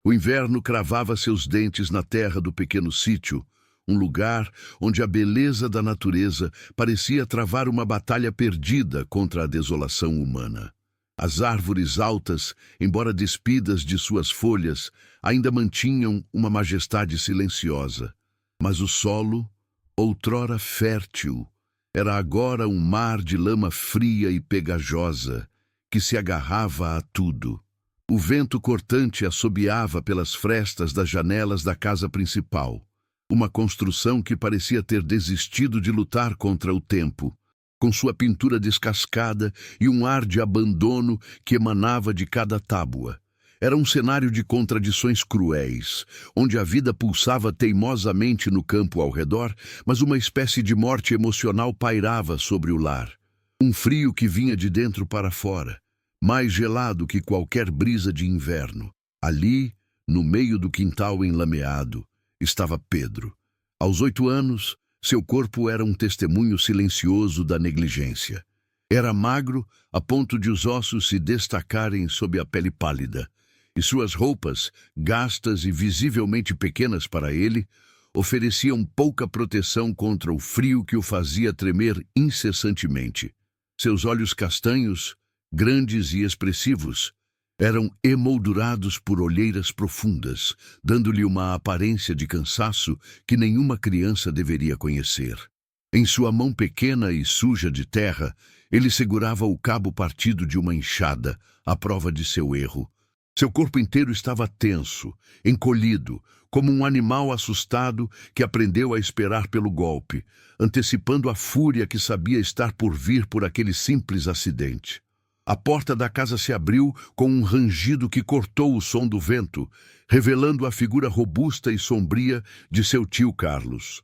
O inverno cravava seus dentes na terra do pequeno sítio, um lugar onde a beleza da natureza parecia travar uma batalha perdida contra a desolação humana. As árvores altas, embora despidas de suas folhas, ainda mantinham uma majestade silenciosa. Mas o solo, outrora fértil, era agora um mar de lama fria e pegajosa, que se agarrava a tudo. O vento cortante assobiava pelas frestas das janelas da casa principal, uma construção que parecia ter desistido de lutar contra o tempo, com sua pintura descascada e um ar de abandono que emanava de cada tábua. Era um cenário de contradições cruéis, onde a vida pulsava teimosamente no campo ao redor, mas uma espécie de morte emocional pairava sobre o lar. Um frio que vinha de dentro para fora, mais gelado que qualquer brisa de inverno. Ali, no meio do quintal enlameado, estava Pedro. Aos 8 anos, seu corpo era um testemunho silencioso da negligência. Era magro a ponto de os ossos se destacarem sob a pele pálida, e suas roupas, gastas e visivelmente pequenas para ele, ofereciam pouca proteção contra o frio que o fazia tremer incessantemente. Seus olhos castanhos, grandes e expressivos, eram emoldurados por olheiras profundas, dando-lhe uma aparência de cansaço que nenhuma criança deveria conhecer. Em sua mão pequena e suja de terra, ele segurava o cabo partido de uma enxada, à prova de seu erro. Seu corpo inteiro estava tenso, encolhido, como um animal assustado que aprendeu a esperar pelo golpe, antecipando a fúria que sabia estar por vir por aquele simples acidente. A porta da casa se abriu com um rangido que cortou o som do vento, revelando a figura robusta e sombria de seu tio Carlos.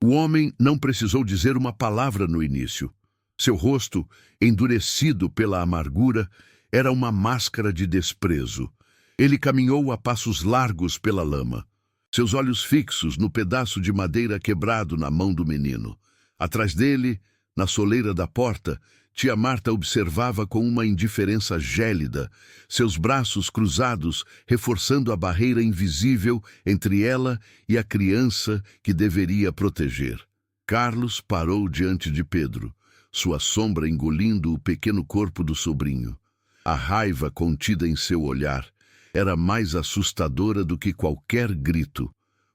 O homem não precisou dizer uma palavra no início. Seu rosto, endurecido pela amargura, era uma máscara de desprezo. Ele caminhou a passos largos pela lama, seus olhos fixos no pedaço de madeira quebrado na mão do menino. Atrás dele, na soleira da porta, tia Marta observava com uma indiferença gélida, seus braços cruzados reforçando a barreira invisível entre ela e a criança que deveria proteger. Carlos parou diante de Pedro, sua sombra engolindo o pequeno corpo do sobrinho. A raiva contida em seu olhar era mais assustadora do que qualquer grito,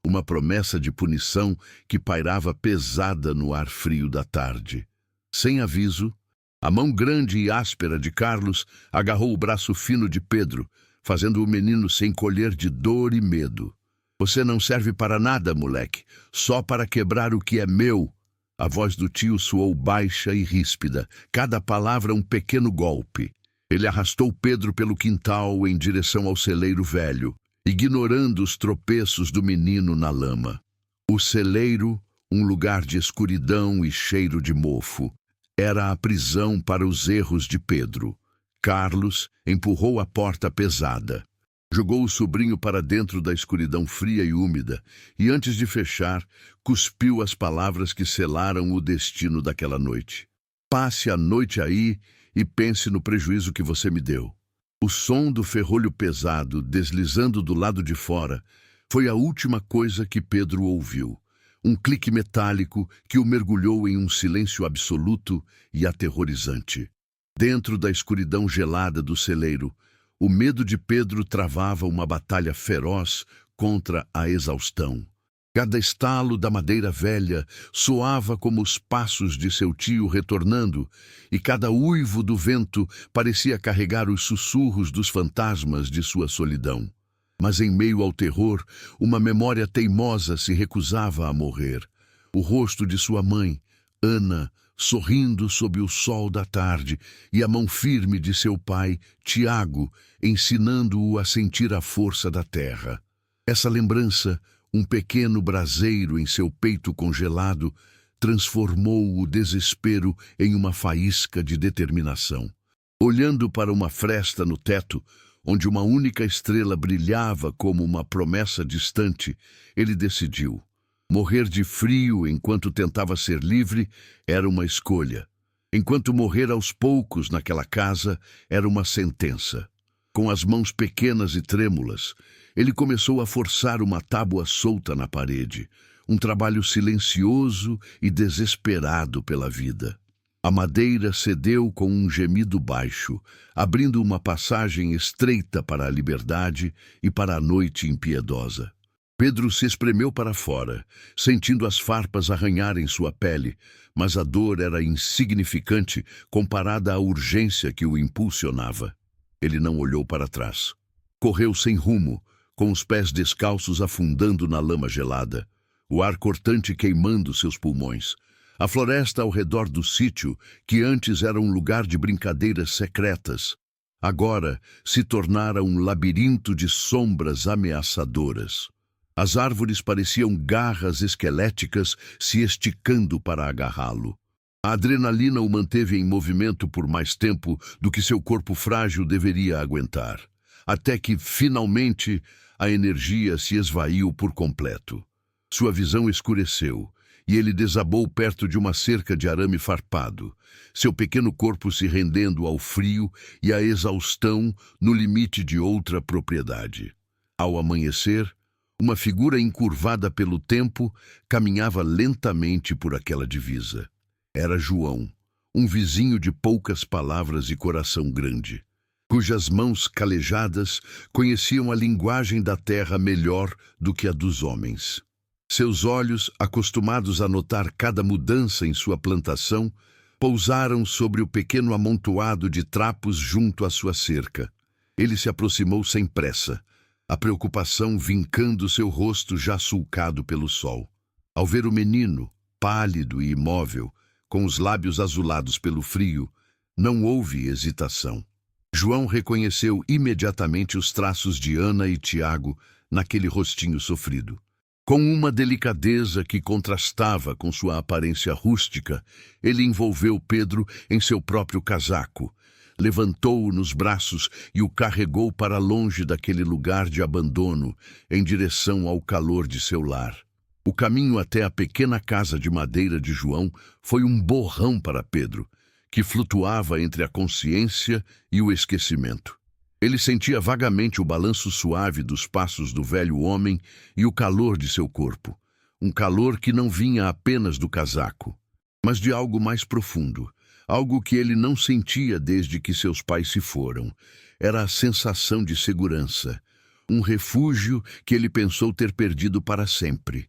uma promessa de punição que pairava pesada no ar frio da tarde. Sem aviso, a mão grande e áspera de Carlos agarrou o braço fino de Pedro, fazendo o menino se encolher de dor e medo. "Você não serve para nada, moleque, só para quebrar o que é meu." A voz do tio soou baixa e ríspida, cada palavra um pequeno golpe. Ele arrastou Pedro pelo quintal em direção ao celeiro velho, ignorando os tropeços do menino na lama. O celeiro, um lugar de escuridão e cheiro de mofo, era a prisão para os erros de Pedro. Carlos empurrou a porta pesada, jogou o sobrinho para dentro da escuridão fria e úmida e, antes de fechar, cuspiu as palavras que selaram o destino daquela noite. "Passe a noite aí e pense no prejuízo que você me deu." O som do ferrolho pesado deslizando do lado de fora foi a última coisa que Pedro ouviu. Um clique metálico que o mergulhou em um silêncio absoluto e aterrorizante. Dentro da escuridão gelada do celeiro, o medo de Pedro travava uma batalha feroz contra a exaustão. Cada estalo da madeira velha soava como os passos de seu tio retornando, e cada uivo do vento parecia carregar os sussurros dos fantasmas de sua solidão. Mas em meio ao terror, uma memória teimosa se recusava a morrer. O rosto de sua mãe, Ana, sorrindo sob o sol da tarde, e a mão firme de seu pai, Tiago, ensinando-o a sentir a força da terra. Essa lembrança, um pequeno braseiro em seu peito congelado, transformou o desespero em uma faísca de determinação. Olhando para uma fresta no teto, onde uma única estrela brilhava como uma promessa distante, ele decidiu. Morrer de frio enquanto tentava ser livre era uma escolha, enquanto morrer aos poucos naquela casa era uma sentença. Com as mãos pequenas e trêmulas, ele começou a forçar uma tábua solta na parede, um trabalho silencioso e desesperado pela vida. A madeira cedeu com um gemido baixo, abrindo uma passagem estreita para a liberdade e para a noite impiedosa. Pedro se espremeu para fora, sentindo as farpas arranharem sua pele, mas a dor era insignificante comparada à urgência que o impulsionava. Ele não olhou para trás. Correu sem rumo, com os pés descalços afundando na lama gelada, o ar cortante queimando seus pulmões. A floresta ao redor do sítio, que antes era um lugar de brincadeiras secretas, agora se tornara um labirinto de sombras ameaçadoras. As árvores pareciam garras esqueléticas se esticando para agarrá-lo. A adrenalina o manteve em movimento por mais tempo do que seu corpo frágil deveria aguentar, até que, finalmente, a energia se esvaiu por completo. Sua visão escureceu, e ele desabou perto de uma cerca de arame farpado, seu pequeno corpo se rendendo ao frio e à exaustão no limite de outra propriedade. Ao amanhecer, uma figura encurvada pelo tempo caminhava lentamente por aquela divisa. Era João, um vizinho de poucas palavras e coração grande, cujas mãos calejadas conheciam a linguagem da terra melhor do que a dos homens. Seus olhos, acostumados a notar cada mudança em sua plantação, pousaram sobre o pequeno amontoado de trapos junto à sua cerca. Ele se aproximou sem pressa, a preocupação vincando seu rosto já sulcado pelo sol. Ao ver o menino, pálido e imóvel, com os lábios azulados pelo frio, não houve hesitação. João reconheceu imediatamente os traços de Ana e Tiago naquele rostinho sofrido. Com uma delicadeza que contrastava com sua aparência rústica, ele envolveu Pedro em seu próprio casaco, levantou-o nos braços e o carregou para longe daquele lugar de abandono, em direção ao calor de seu lar. O caminho até a pequena casa de madeira de João foi um borrão para Pedro, que flutuava entre a consciência e o esquecimento. Ele sentia vagamente o balanço suave dos passos do velho homem e o calor de seu corpo, um calor que não vinha apenas do casaco, mas de algo mais profundo, algo que ele não sentia desde que seus pais se foram. Era a sensação de segurança, um refúgio que ele pensou ter perdido para sempre.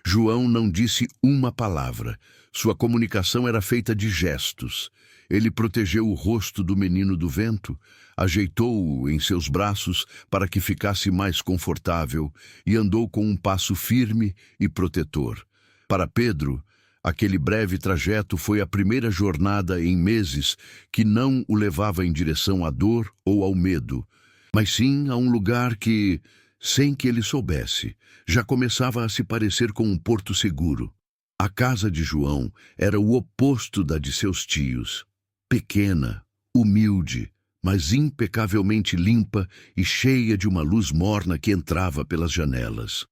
João não disse uma palavra. Sua comunicação era feita de gestos. Ele protegeu o rosto do menino do vento, ajeitou-o em seus braços para que ficasse mais confortável e andou com um passo firme e protetor. Para Pedro, aquele breve trajeto foi a primeira jornada em meses que não o levava em direção à dor ou ao medo, mas sim a um lugar que, sem que ele soubesse, já começava a se parecer com um porto seguro. A casa de João era o oposto da de seus tios. Pequena, humilde, mas impecavelmente limpa e cheia de uma luz morna que entrava pelas janelas.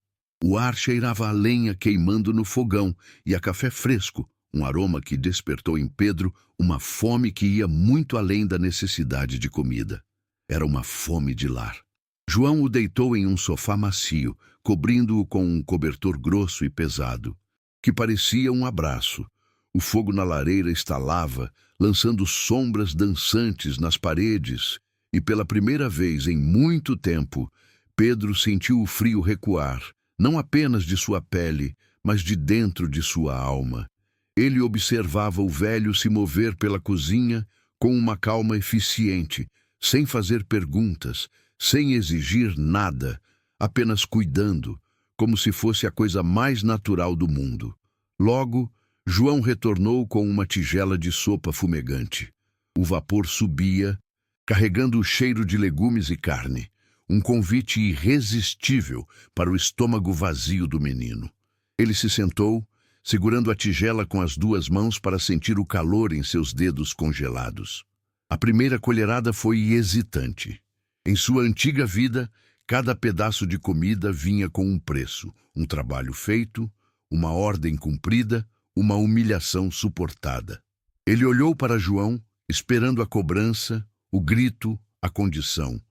O ar cheirava a lenha queimando no fogão e a café fresco, um aroma que despertou em Pedro uma fome que ia muito além da necessidade de comida. Era uma fome de lar. João o deitou em um sofá macio, cobrindo-o com um cobertor grosso e pesado, que parecia um abraço. O fogo na lareira estalava, lançando sombras dançantes nas paredes, e pela primeira vez em muito tempo, Pedro sentiu o frio recuar, não apenas de sua pele, mas de dentro de sua alma. Ele observava o velho se mover pela cozinha com uma calma eficiente, sem fazer perguntas, sem exigir nada, apenas cuidando, como se fosse a coisa mais natural do mundo. Logo, João retornou com uma tigela de sopa fumegante. O vapor subia, carregando o cheiro de legumes e carne, um convite irresistível para o estômago vazio do menino. Ele se sentou, segurando a tigela com as duas mãos para sentir o calor em seus dedos congelados. A primeira colherada foi hesitante. Em sua antiga vida, cada pedaço de comida vinha com um preço, um trabalho feito, uma ordem cumprida, uma humilhação suportada. Ele olhou para João, esperando a cobrança, o grito, a condição,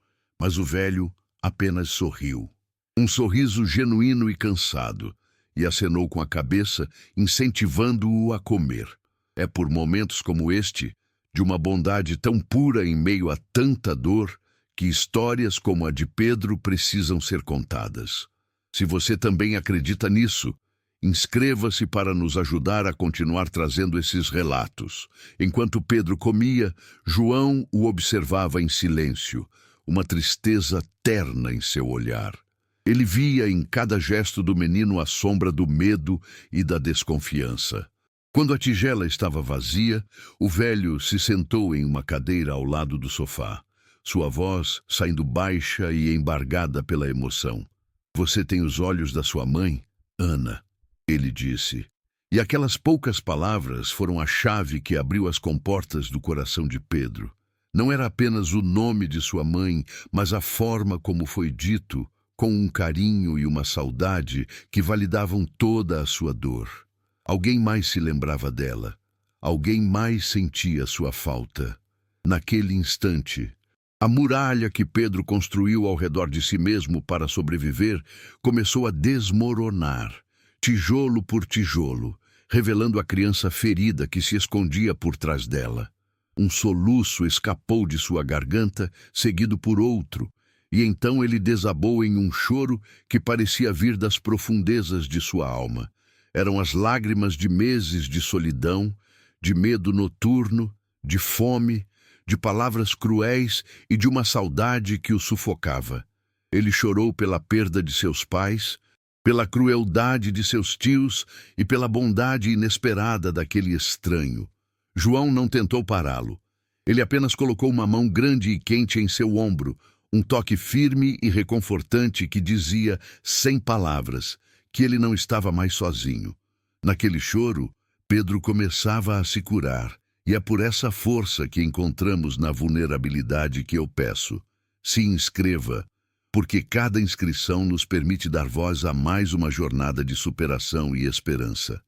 Mas o velho apenas sorriu. Um sorriso genuíno e cansado, e acenou com a cabeça, incentivando-o a comer. É por momentos como este, de uma bondade tão pura em meio a tanta dor, que histórias como a de Pedro precisam ser contadas. Se você também acredita nisso, inscreva-se para nos ajudar a continuar trazendo esses relatos. Enquanto Pedro comia, João o observava em silêncio, uma tristeza terna em seu olhar. Ele via em cada gesto do menino a sombra do medo e da desconfiança. Quando a tigela estava vazia, o velho se sentou em uma cadeira ao lado do sofá, sua voz saindo baixa e embargada pela emoção. "Você tem os olhos da sua mãe, Ana", ele disse. E aquelas poucas palavras foram a chave que abriu as comportas do coração de Pedro. Não era apenas o nome de sua mãe, mas a forma como foi dito, com um carinho e uma saudade que validavam toda a sua dor. Alguém mais se lembrava dela. Alguém mais sentia sua falta. Naquele instante, a muralha que Pedro construiu ao redor de si mesmo para sobreviver começou a desmoronar, tijolo por tijolo, revelando a criança ferida que se escondia por trás dela. Um soluço escapou de sua garganta, seguido por outro, e então ele desabou em um choro que parecia vir das profundezas de sua alma. Eram as lágrimas de meses de solidão, de medo noturno, de fome, de palavras cruéis e de uma saudade que o sufocava. Ele chorou pela perda de seus pais, pela crueldade de seus tios e pela bondade inesperada daquele estranho. João não tentou pará-lo. Ele apenas colocou uma mão grande e quente em seu ombro, um toque firme e reconfortante que dizia, sem palavras, que ele não estava mais sozinho. Naquele choro, Pedro começava a se curar, e é por essa força que encontramos na vulnerabilidade que eu peço. Se inscreva, porque cada inscrição nos permite dar voz a mais uma jornada de superação e esperança.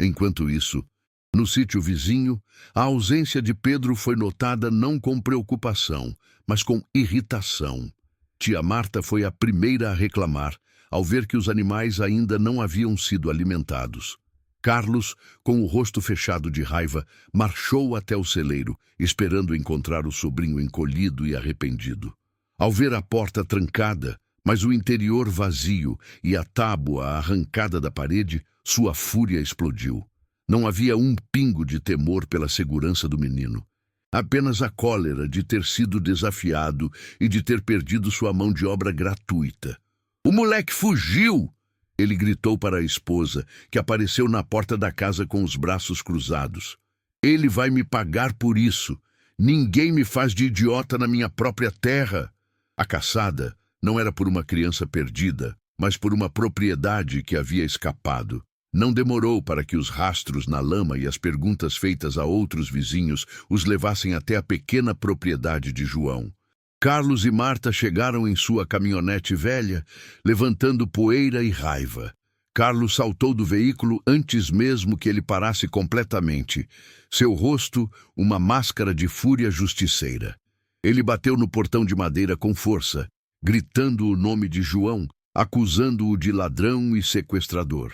Enquanto isso, no sítio vizinho, a ausência de Pedro foi notada não com preocupação, mas com irritação. Tia Marta foi a primeira a reclamar, ao ver que os animais ainda não haviam sido alimentados. Carlos, com o rosto fechado de raiva, marchou até o celeiro, esperando encontrar o sobrinho encolhido e arrependido. Ao ver a porta trancada, mas o interior vazio e a tábua arrancada da parede, sua fúria explodiu. Não havia um pingo de temor pela segurança do menino. Apenas a cólera de ter sido desafiado e de ter perdido sua mão de obra gratuita. "O moleque fugiu!" Ele gritou para a esposa, que apareceu na porta da casa com os braços cruzados. "Ele vai me pagar por isso. Ninguém me faz de idiota na minha própria terra." A caçada não era por uma criança perdida, mas por uma propriedade que havia escapado. Não demorou para que os rastros na lama e as perguntas feitas a outros vizinhos os levassem até a pequena propriedade de João. Carlos e Marta chegaram em sua caminhonete velha, levantando poeira e raiva. Carlos saltou do veículo antes mesmo que ele parasse completamente. Seu rosto, uma máscara de fúria justiceira. Ele bateu no portão de madeira com força, gritando o nome de João, acusando-o de ladrão e sequestrador.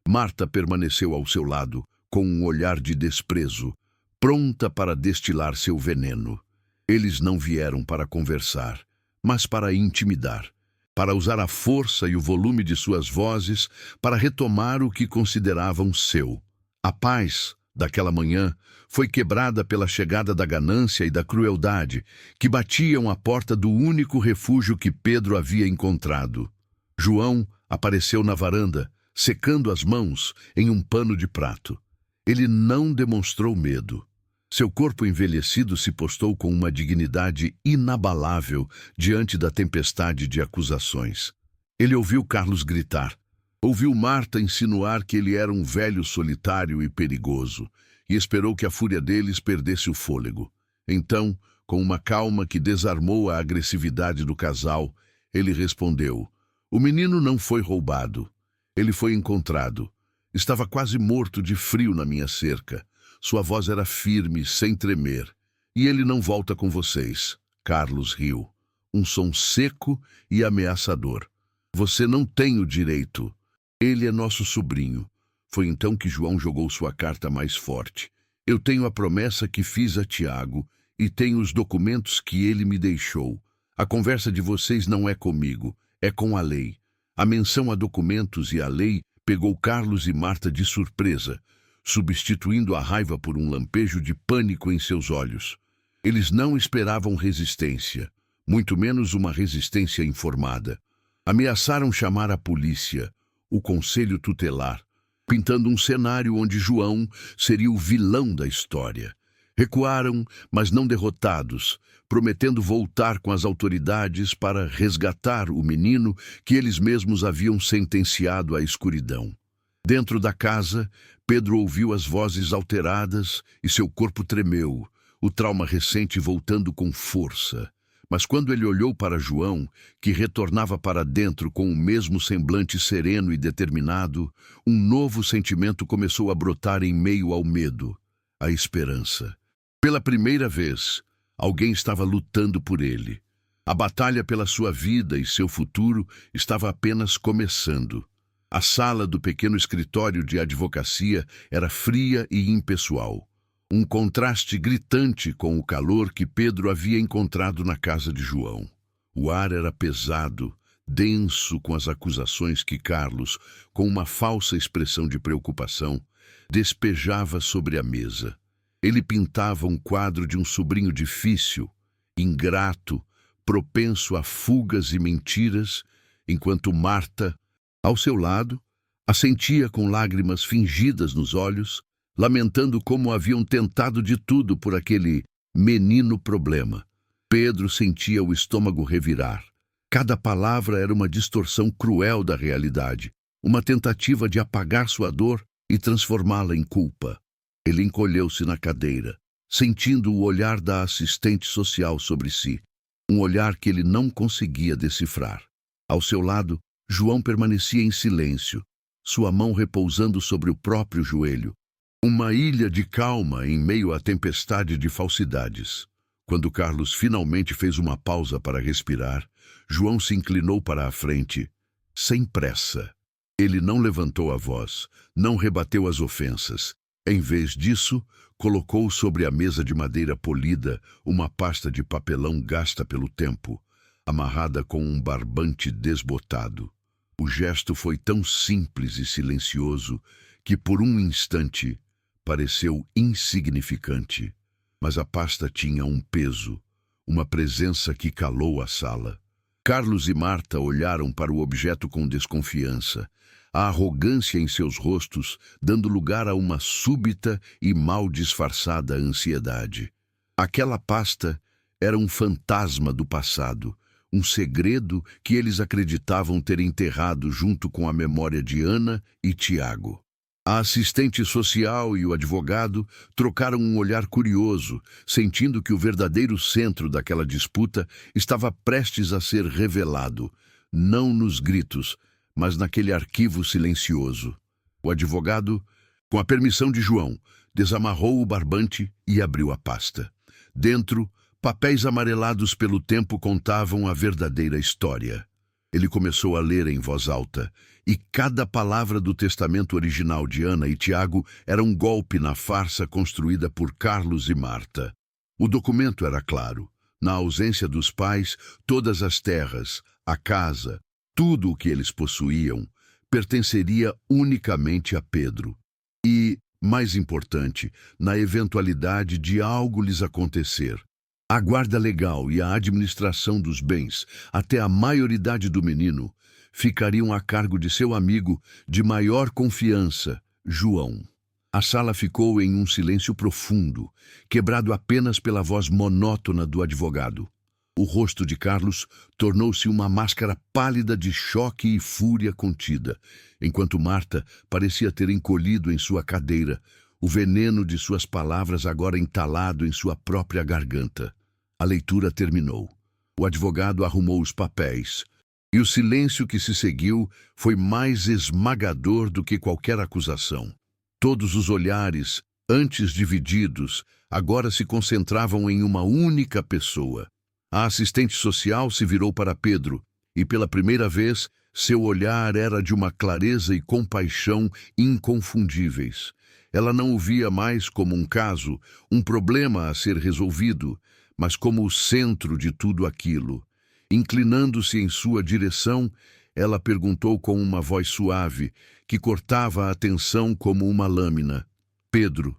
Marta permaneceu ao seu lado, com um olhar de desprezo, pronta para destilar seu veneno. Eles não vieram para conversar, mas para intimidar, para usar a força e o volume de suas vozes para retomar o que consideravam seu. A paz daquela manhã foi quebrada pela chegada da ganância e da crueldade, que batiam à porta do único refúgio que Pedro havia encontrado. João apareceu na varanda, secando as mãos em um pano de prato. Ele não demonstrou medo. Seu corpo envelhecido se postou com uma dignidade inabalável diante da tempestade de acusações. Ele ouviu Carlos gritar. Ouviu Marta insinuar que ele era um velho solitário e perigoso, e esperou que a fúria deles perdesse o fôlego. Então, com uma calma que desarmou a agressividade do casal, ele respondeu: "O menino não foi roubado. Ele foi encontrado. Estava quase morto de frio na minha cerca. Sua voz era firme, sem tremer. E ele não volta com vocês." Carlos riu. um som seco e ameaçador. Você não tem o direito. Ele é nosso sobrinho. Foi então que João jogou sua carta mais forte. Eu tenho a promessa que fiz a Tiago e tenho os documentos que ele me deixou. A conversa de vocês não é comigo, é com a lei. A menção a documentos e a lei pegou Carlos e Marta de surpresa, substituindo a raiva por um lampejo de pânico em seus olhos. Eles não esperavam resistência, muito menos uma resistência informada. Ameaçaram chamar a polícia, o conselho tutelar, pintando um cenário onde João seria o vilão da história. Recuaram, mas não derrotados, prometendo voltar com as autoridades para resgatar o menino que eles mesmos haviam sentenciado à escuridão. Dentro da casa, Pedro ouviu as vozes alteradas e seu corpo tremeu, o trauma recente voltando com força. Mas quando ele olhou para João, que retornava para dentro com o mesmo semblante sereno e determinado, um novo sentimento começou a brotar em meio ao medo, a esperança. Pela primeira vez, alguém estava lutando por ele. A batalha pela sua vida e seu futuro estava apenas começando. A sala do pequeno escritório de advocacia era fria e impessoal. Um contraste gritante com o calor que Pedro havia encontrado na casa de João. O ar era pesado, denso com as acusações que Carlos, com uma falsa expressão de preocupação, despejava sobre a mesa. Ele pintava um quadro de um sobrinho difícil, ingrato, propenso a fugas e mentiras, enquanto Marta, ao seu lado, assentia com lágrimas fingidas nos olhos, lamentando como haviam tentado de tudo por aquele menino problema. Pedro sentia o estômago revirar. Cada palavra era uma distorção cruel da realidade, uma tentativa de apagar sua dor e transformá-la em culpa. Ele encolheu-se na cadeira, sentindo o olhar da assistente social sobre si, um olhar que ele não conseguia decifrar. Ao seu lado, João permanecia em silêncio, sua mão repousando sobre o próprio joelho. Uma ilha de calma em meio à tempestade de falsidades. Quando Carlos finalmente fez uma pausa para respirar, João se inclinou para a frente, sem pressa. Ele não levantou a voz, não rebateu as ofensas. Em vez disso, colocou sobre a mesa de madeira polida uma pasta de papelão gasta pelo tempo, amarrada com um barbante desbotado. O gesto foi tão simples e silencioso que, por um instante, pareceu insignificante, mas a pasta tinha um peso, uma presença que calou a sala. Carlos e Marta olharam para o objeto com desconfiança, a arrogância em seus rostos dando lugar a uma súbita e mal disfarçada ansiedade. Aquela pasta era um fantasma do passado, um segredo que eles acreditavam ter enterrado junto com a memória de Ana e Tiago. A assistente social e o advogado trocaram um olhar curioso, sentindo que o verdadeiro centro daquela disputa estava prestes a ser revelado, não nos gritos, mas naquele arquivo silencioso. O advogado, com a permissão de João, desamarrou o barbante e abriu a pasta. Dentro, papéis amarelados pelo tempo contavam a verdadeira história. Ele começou a ler em voz alta, e cada palavra do testamento original de Ana e Tiago era um golpe na farsa construída por Carlos e Marta. O documento era claro. Na ausência dos pais, todas as terras, a casa, tudo o que eles possuíam, pertenceria unicamente a Pedro. E, mais importante, na eventualidade de algo lhes acontecer, a guarda legal e a administração dos bens, até a maioridade do menino, ficariam a cargo de seu amigo de maior confiança, João. A sala ficou em um silêncio profundo, quebrado apenas pela voz monótona do advogado. O rosto de Carlos tornou-se uma máscara pálida de choque e fúria contida, enquanto Marta parecia ter encolhido em sua cadeira, o veneno de suas palavras agora entalado em sua própria garganta. A leitura terminou. O advogado arrumou os papéis, e o silêncio que se seguiu foi mais esmagador do que qualquer acusação. Todos os olhares, antes divididos, agora se concentravam em uma única pessoa. A assistente social se virou para Pedro, e pela primeira vez, seu olhar era de uma clareza e compaixão inconfundíveis. Ela não o via mais como um caso, um problema a ser resolvido, mas como o centro de tudo aquilo. Inclinando-se em sua direção, ela perguntou com uma voz suave, que cortava a atenção como uma lâmina: Pedro,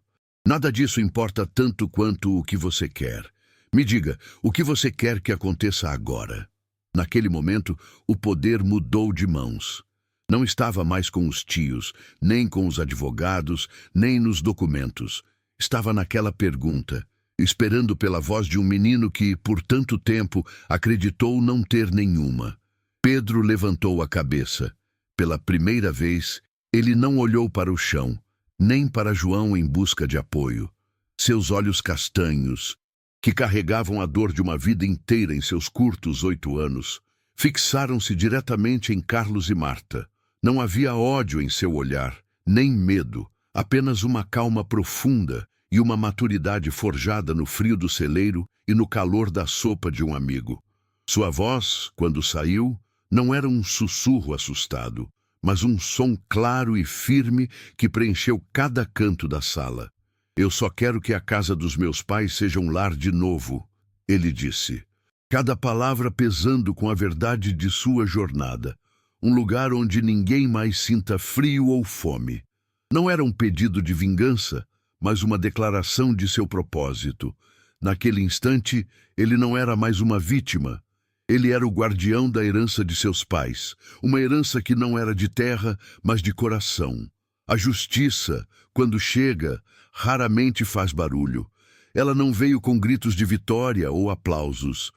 nada disso importa tanto quanto o que você quer. Me diga, o que você quer que aconteça agora? Naquele momento, o poder mudou de mãos. Não estava mais com os tios, nem com os advogados, nem nos documentos. Estava naquela pergunta, esperando pela voz de um menino que, por tanto tempo, acreditou não ter nenhuma. Pedro levantou a cabeça. Pela primeira vez, ele não olhou para o chão, nem para João em busca de apoio. Seus olhos castanhos, que carregavam a dor de uma vida inteira em seus curtos 8 anos, fixaram-se diretamente em Carlos e Marta. Não havia ódio em seu olhar, nem medo, apenas uma calma profunda e uma maturidade forjada no frio do celeiro e no calor da sopa de um amigo. Sua voz, quando saiu, não era um sussurro assustado, mas um som claro e firme que preencheu cada canto da sala. Eu só quero que a casa dos meus pais seja um lar de novo, ele disse, cada palavra pesando com a verdade de sua jornada. Um lugar onde ninguém mais sinta frio ou fome. Não era um pedido de vingança, mas uma declaração de seu propósito. Naquele instante, ele não era mais uma vítima. Ele era o guardião da herança de seus pais, uma herança que não era de terra, mas de coração. A justiça, quando chega, raramente faz barulho. Ela não veio com gritos de vitória ou aplausos,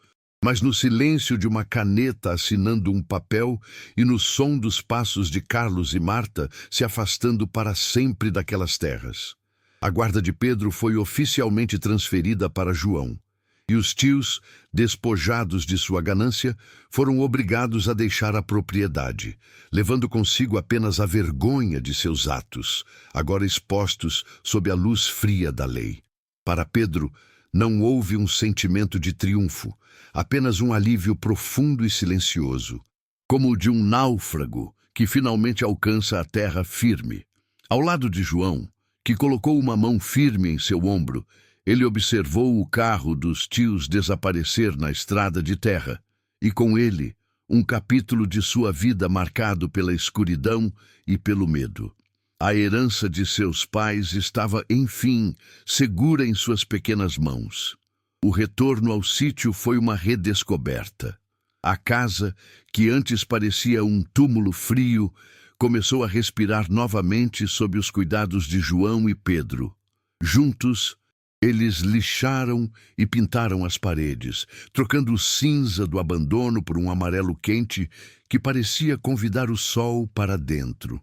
mas no silêncio de uma caneta assinando um papel e no som dos passos de Carlos e Marta se afastando para sempre daquelas terras. A guarda de Pedro foi oficialmente transferida para João, e os tios, despojados de sua ganância, foram obrigados a deixar a propriedade, levando consigo apenas a vergonha de seus atos, agora expostos sob a luz fria da lei. Para Pedro, não houve um sentimento de triunfo, apenas um alívio profundo e silencioso, como o de um náufrago que finalmente alcança a terra firme. Ao lado de João, que colocou uma mão firme em seu ombro, ele observou o carro dos tios desaparecer na estrada de terra, e com ele, um capítulo de sua vida marcado pela escuridão e pelo medo. A herança de seus pais estava, enfim, segura em suas pequenas mãos. O retorno ao sítio foi uma redescoberta. A casa, que antes parecia um túmulo frio, começou a respirar novamente sob os cuidados de João e Pedro. Juntos, eles lixaram e pintaram as paredes, trocando o cinza do abandono por um amarelo quente que parecia convidar o sol para dentro.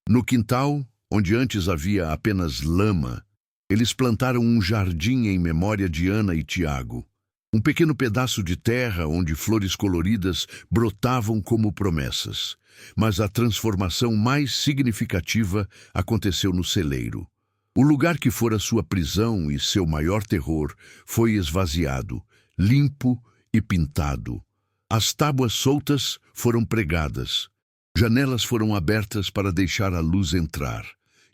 No quintal, onde antes havia apenas lama, eles plantaram um jardim em memória de Ana e Tiago. Um pequeno pedaço de terra onde flores coloridas brotavam como promessas. Mas a transformação mais significativa aconteceu no celeiro. O lugar que fora sua prisão e seu maior terror foi esvaziado, limpo e pintado. As tábuas soltas foram pregadas. Janelas foram abertas para deixar a luz entrar.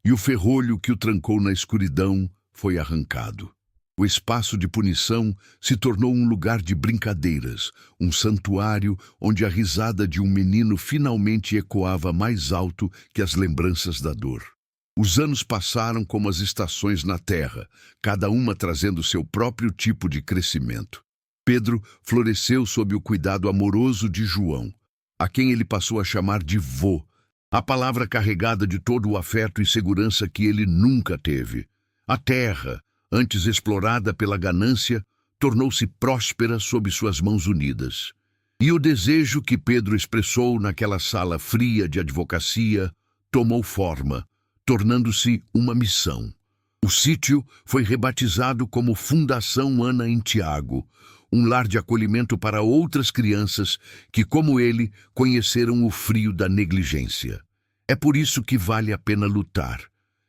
E o ferrolho que o trancou na escuridão foi arrancado. O espaço de punição se tornou um lugar de brincadeiras, um santuário onde a risada de um menino finalmente ecoava mais alto que as lembranças da dor. Os anos passaram como as estações na terra, cada uma trazendo seu próprio tipo de crescimento. Pedro floresceu sob o cuidado amoroso de João, a quem ele passou a chamar de vô, a palavra carregada de todo o afeto e segurança que ele nunca teve. A terra, antes explorada pela ganância, tornou-se próspera sob suas mãos unidas. E o desejo que Pedro expressou naquela sala fria de advocacia tomou forma, tornando-se uma missão. O sítio foi rebatizado como Fundação Ana em Tiago, um lar de acolhimento para outras crianças que, como ele, conheceram o frio da negligência. É por isso que vale a pena lutar.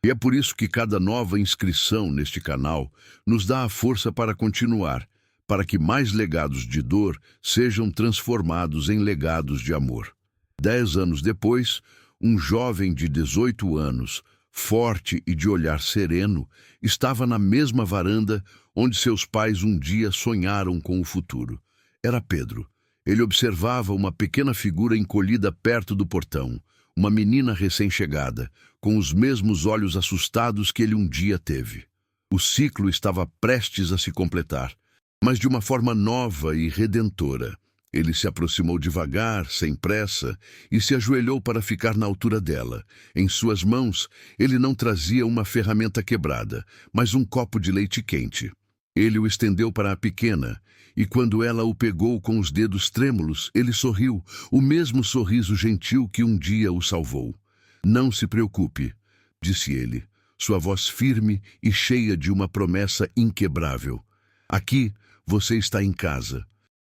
E é por isso que cada nova inscrição neste canal nos dá a força para continuar, para que mais legados de dor sejam transformados em legados de amor. 10 anos depois, um jovem de 18 anos, forte e de olhar sereno, estava na mesma varanda onde seus pais um dia sonharam com o futuro. Era Pedro. Ele observava uma pequena figura encolhida perto do portão, uma menina recém-chegada, com os mesmos olhos assustados que ele um dia teve. O ciclo estava prestes a se completar, mas de uma forma nova e redentora. Ele se aproximou devagar, sem pressa, e se ajoelhou para ficar na altura dela. Em suas mãos, ele não trazia uma ferramenta quebrada, mas um copo de leite quente. Ele o estendeu para a pequena, e quando ela o pegou com os dedos trêmulos, ele sorriu, o mesmo sorriso gentil que um dia o salvou. "Não se preocupe", disse ele, sua voz firme e cheia de uma promessa inquebrável. "Aqui você está em casa.